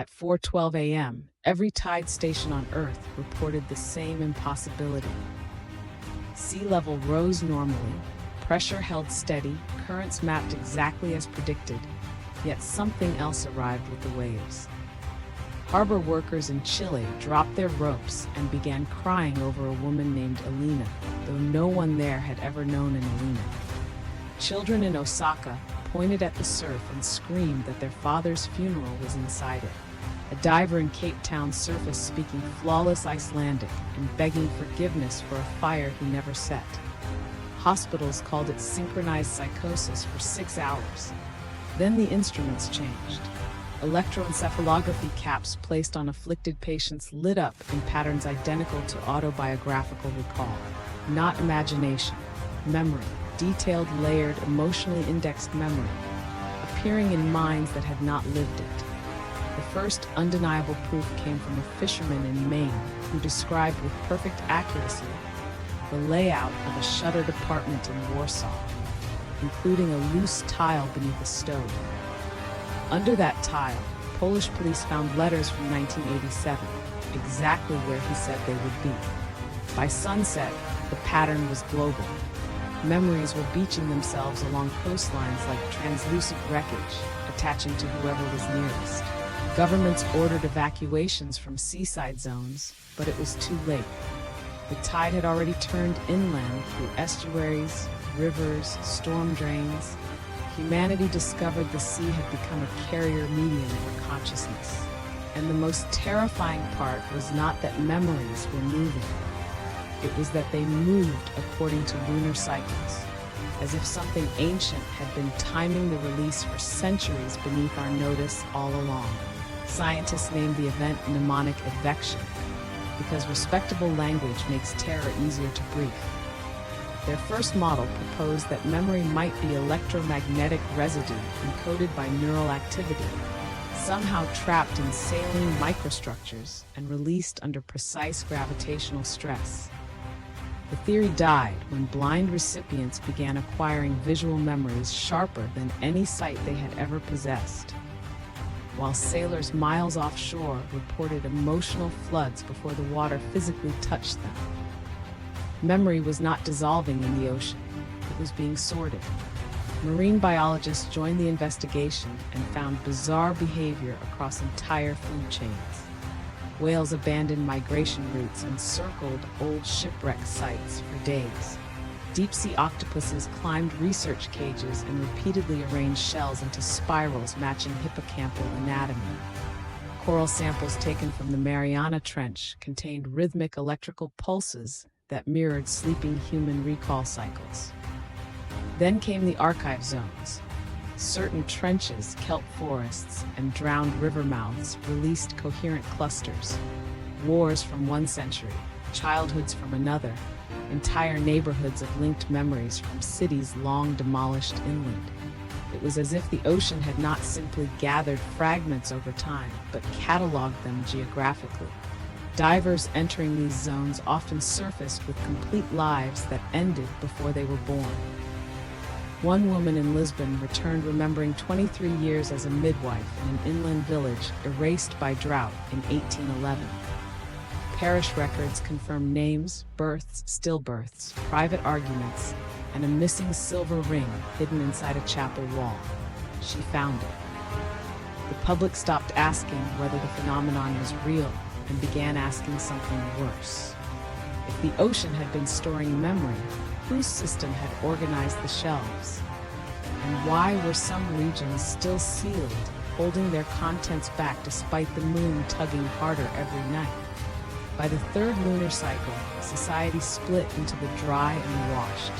At 4:12 a.m., every tide station on Earth reported the same impossibility. Sea level rose normally, pressure held steady, currents mapped exactly as predicted, yet something else arrived with the waves. Harbor workers in Chile dropped their ropes and began crying over a woman named Elena, though no one there had ever known an Elena. Children in Osaka pointed at the surf and screamed that their father's funeral was inside it. A diver in Cape Town surfaced speaking flawless Icelandic and begging forgiveness for a fire he never set. Hospitals called it synchronized psychosis for 6 hours. Then the instruments changed. Electroencephalography caps placed on afflicted patients lit up in patterns identical to autobiographical recall. Not imagination, memory, detailed, layered, emotionally indexed memory, appearing in minds that had not lived it. The first undeniable proof came from a fisherman in Maine who described with perfect accuracy the layout of a shuttered apartment in Warsaw, including a loose tile beneath a stove. Under that tile, Polish police found letters from 1987, exactly where he said they would be. By sunset, the pattern was global. Memories were beaching themselves along coastlines like translucent wreckage, attaching to whoever was nearest. Governments ordered evacuations from seaside zones, but it was too late. The tide had already turned inland through estuaries, rivers, storm drains. Humanity discovered the sea had become a carrier medium for consciousness. And the most terrifying part was not that memories were moving. It was that they moved according to lunar cycles, as if something ancient had been timing the release for centuries beneath our notice all along. Scientists named the event mnemonic advection, because respectable language makes terror easier to brief. Their first model proposed that memory might be electromagnetic residue encoded by neural activity, somehow trapped in saline microstructures and released under precise gravitational stress. The theory died when blind recipients began acquiring visual memories sharper than any sight they had ever possessed, while sailors miles offshore reported emotional floods before the water physically touched them. Memory was not dissolving in the ocean, it was being sorted. Marine biologists joined the investigation and found bizarre behavior across entire food chains. Whales abandoned migration routes and circled old shipwreck sites for days. Deep-sea octopuses climbed research cages and repeatedly arranged shells into spirals matching hippocampal anatomy. Coral samples taken from the Mariana Trench contained rhythmic electrical pulses that mirrored sleeping human recall cycles. Then came the archive zones. Certain trenches, kelp forests, and drowned river mouths released coherent clusters. Wars from one century, childhoods from another, entire neighborhoods of linked memories from cities long demolished inland. It was as if the ocean had not simply gathered fragments over time, but cataloged them geographically. Divers entering these zones often surfaced with complete lives that ended before they were born. One woman in Lisbon returned remembering 23 years as a midwife in an inland village erased by drought in 1811. Parish records confirm names, births, stillbirths, private arguments, and a missing silver ring hidden inside a chapel wall. She found it. The public stopped asking whether the phenomenon was real and began asking something worse. If the ocean had been storing memory, whose system had organized the shelves? And why were some regions still sealed, holding their contents back despite the moon tugging harder every night? By the third lunar cycle, society split into the dry and the washed.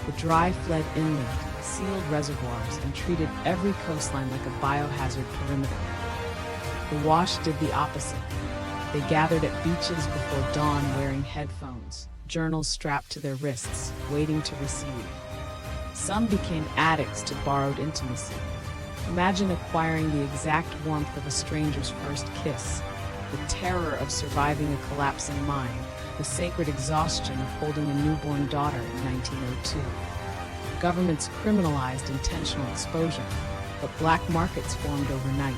The dry fled inland, sealed reservoirs, and treated every coastline like a biohazard perimeter. The washed did the opposite. They gathered at beaches before dawn wearing headphones, journals strapped to their wrists, waiting to receive. Some became addicts to borrowed intimacy. Imagine acquiring the exact warmth of a stranger's first kiss, the terror of surviving a collapsing mine, the sacred exhaustion of holding a newborn daughter in 1902. Governments criminalized intentional exposure, but black markets formed overnight.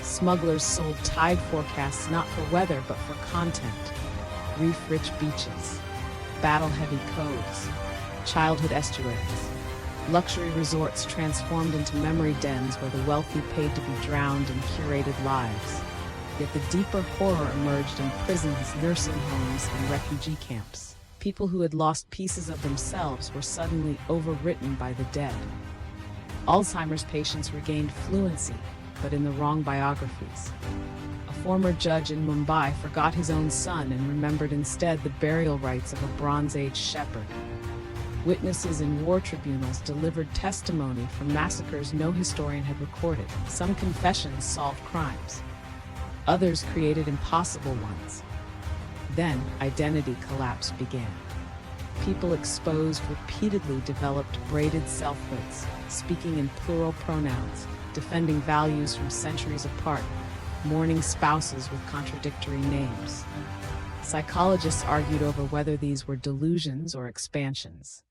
Smugglers sold tide forecasts not for weather but for content. Reef-rich beaches, battle-heavy coves, childhood estuaries. Luxury resorts transformed into memory dens where the wealthy paid to be drowned in curated lives. Yet the deeper horror emerged in prisons, nursing homes, and refugee camps. People who had lost pieces of themselves were suddenly overwritten by the dead. Alzheimer's patients regained fluency, but in the wrong biographies. A former judge in Mumbai forgot his own son and remembered instead the burial rites of a Bronze Age shepherd. Witnesses in war tribunals delivered testimony from massacres no historian had recorded. Some confessions solved crimes. Others created impossible ones. Then, identity collapse began. People exposed repeatedly developed braided selfhoods, speaking in plural pronouns, defending values from centuries apart, mourning spouses with contradictory names. Psychologists argued over whether these were delusions or expansions.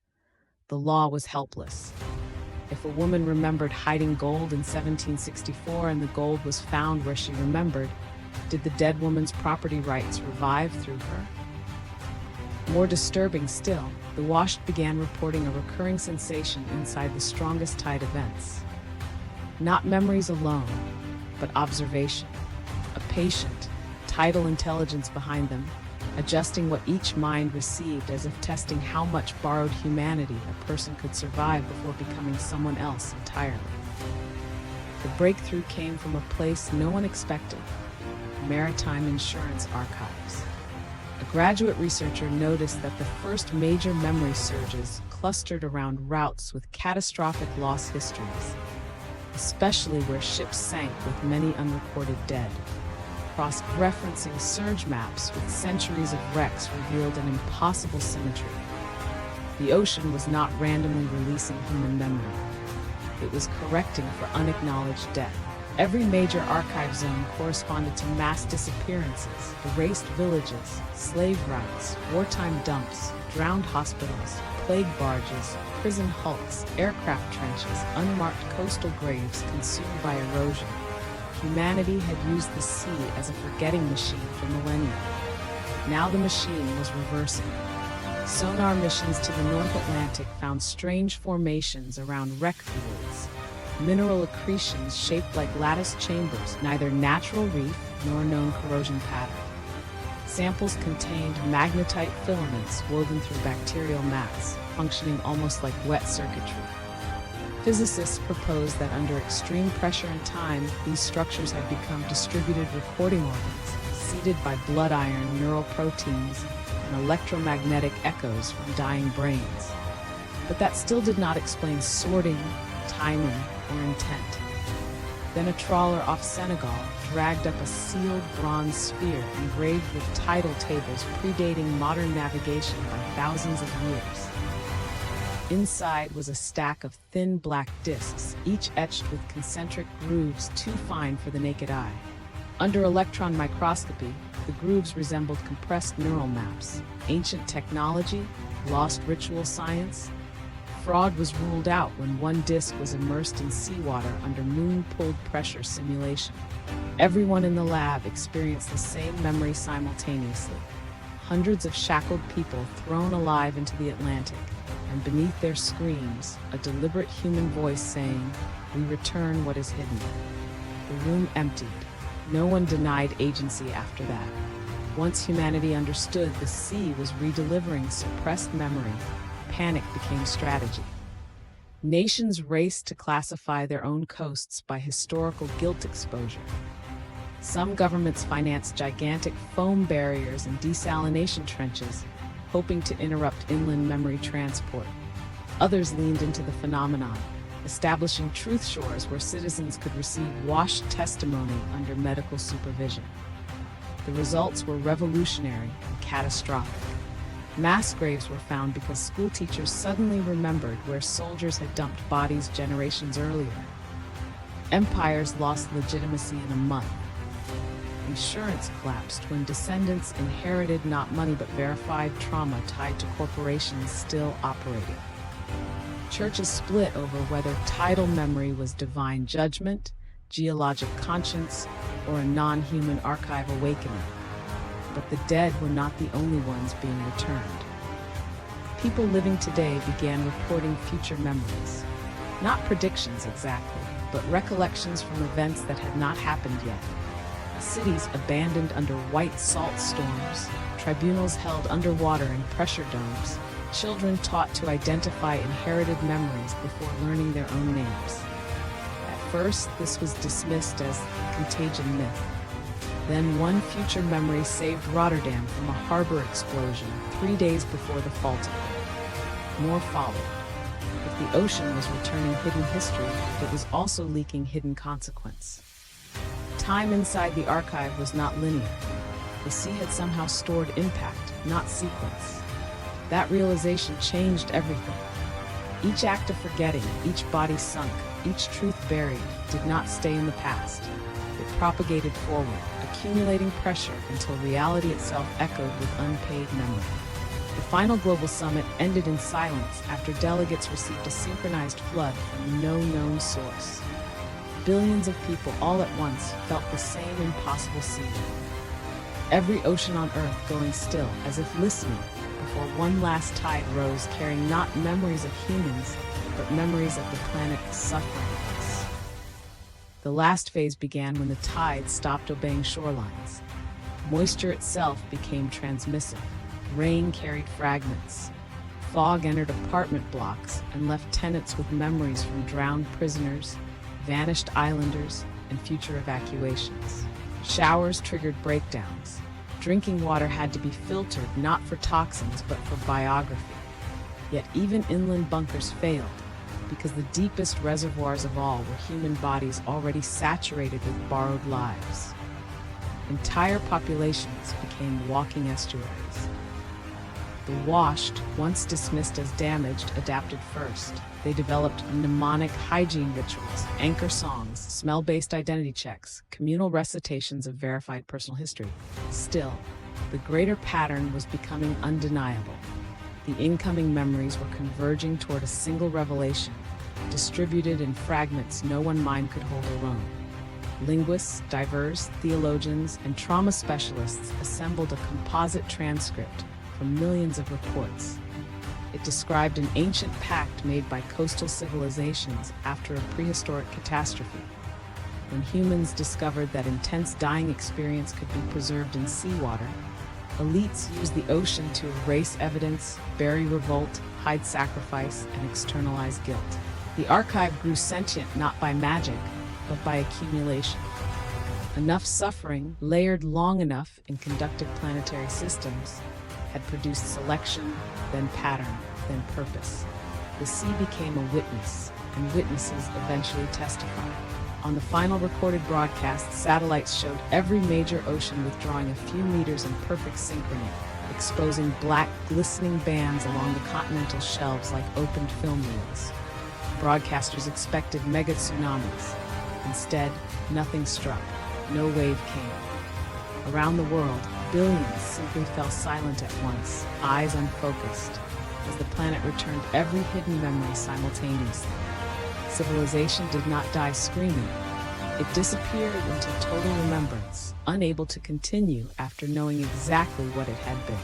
The law was helpless. If a woman remembered hiding gold in 1764 and the gold was found where she remembered, did the dead woman's property rights revive through her? More disturbing still, the Washed began reporting a recurring sensation inside the strongest tide events. Not memories alone, but observation. A patient, tidal intelligence behind them, adjusting what each mind received as if testing how much borrowed humanity a person could survive before becoming someone else entirely. The breakthrough came from a place no one expected: Maritime Insurance Archives. A graduate researcher noticed that the first major memory surges clustered around routes with catastrophic loss histories, especially where ships sank with many unrecorded dead. Cross-referencing surge maps with centuries of wrecks revealed an impossible symmetry. The ocean was not randomly releasing human memory. It was correcting for unacknowledged death. Every major archive zone corresponded to mass disappearances, erased villages, slave routes, wartime dumps, drowned hospitals, plague barges, prison hulks, aircraft trenches, unmarked coastal graves consumed by erosion. Humanity had used the sea as a forgetting machine for millennia. Now the machine was reversing. Sonar missions to the North Atlantic found strange formations around wreck fields, mineral accretions shaped like lattice chambers, neither natural reef nor known corrosion pattern. Samples contained magnetite filaments woven through bacterial mats, functioning almost like wet circuitry. Physicists proposed that under extreme pressure and time, these structures had become distributed recording organs, seeded by blood iron neural proteins and electromagnetic echoes from dying brains. But that still did not explain sorting, timing, or intent. Then a trawler off Senegal dragged up a sealed bronze sphere engraved with tidal tables predating modern navigation by thousands of years. Inside was a stack of thin black discs, each etched with concentric grooves too fine for the naked eye. Under electron microscopy, the grooves resembled compressed neural maps. Ancient technology, lost ritual science. Fraud was ruled out when one disc was immersed in seawater under moon-pulled pressure simulation. Everyone in the lab experienced the same memory simultaneously. Hundreds of shackled people thrown alive into the Atlantic, and beneath their screams, a deliberate human voice saying, "We return what is hidden." The room emptied. No one denied agency after that. Once humanity understood the sea was redelivering suppressed memory, panic became strategy. Nations raced to classify their own coasts by historical guilt exposure. Some governments financed gigantic foam barriers and desalination trenches, hoping to interrupt inland memory transport. Others leaned into the phenomenon, establishing truth shores where citizens could receive washed testimony under medical supervision. The results were revolutionary and catastrophic. Mass graves were found because school teachers suddenly remembered where soldiers had dumped bodies generations earlier. Empires lost legitimacy in a month. Insurance collapsed when descendants inherited not money but verified trauma tied to corporations still operating. Churches split over whether tidal memory was divine judgment, geologic conscience, or a non-human archive awakening. But the dead were not the only ones being returned. People living today began reporting future memories. Not predictions exactly, but recollections from events that had not happened yet. Cities abandoned under white salt storms, tribunals held underwater in pressure domes, children taught to identify inherited memories before learning their own names. At first, this was dismissed as a contagion myth. Then one future memory saved Rotterdam from a harbor explosion 3 days before the falter. More followed. If the ocean was returning hidden history, it was also leaking hidden consequence. Time inside the archive was not linear. The sea had somehow stored impact, not sequence. That realization changed everything. Each act of forgetting, each body sunk, each truth buried, did not stay in the past. It propagated forward, accumulating pressure until reality itself echoed with unpaid memory. The final global summit ended in silence after delegates received a synchronized flood from no known source. Billions of people all at once felt the same impossible sea wave. Every ocean on Earth going still, as if listening, before one last tide rose carrying not memories of humans, but memories of the planet's suffering. The last phase began when the tides stopped obeying shorelines. Moisture itself became transmissive. Rain carried fragments. Fog entered apartment blocks and left tenants with memories from drowned prisoners, vanished islanders, and future evacuations. Showers triggered breakdowns. Drinking water had to be filtered not for toxins but for biography. Yet even inland bunkers failed, because the deepest reservoirs of all were human bodies already saturated with borrowed lives. Entire populations became walking estuaries. The washed, once dismissed as damaged, adapted first. They developed mnemonic hygiene rituals, anchor songs, smell-based identity checks, communal recitations of verified personal history. Still, the greater pattern was becoming undeniable. The incoming memories were converging toward a single revelation, distributed in fragments no one mind could hold alone. Linguists, divers, theologians, and trauma specialists assembled a composite transcript from millions of reports. It described an ancient pact made by coastal civilizations after a prehistoric catastrophe. When humans discovered that intense dying experience could be preserved in seawater, elites used the ocean to erase evidence, bury revolt, hide sacrifice, and externalize guilt. The archive grew sentient not by magic, but by accumulation. Enough suffering, layered long enough in conducted planetary systems, had produced selection, then pattern, then purpose. The sea became a witness, and witnesses eventually testified. On the final recorded broadcast, satellites showed every major ocean withdrawing a few meters in perfect synchrony, exposing black, glistening bands along the continental shelves like opened film reels. Broadcasters expected mega tsunamis. Instead, nothing struck. No wave came. Around the world, billions simply fell silent at once, eyes unfocused, as the planet returned every hidden memory simultaneously. Civilization did not die screaming. It disappeared into total remembrance, unable to continue after knowing exactly what it had been.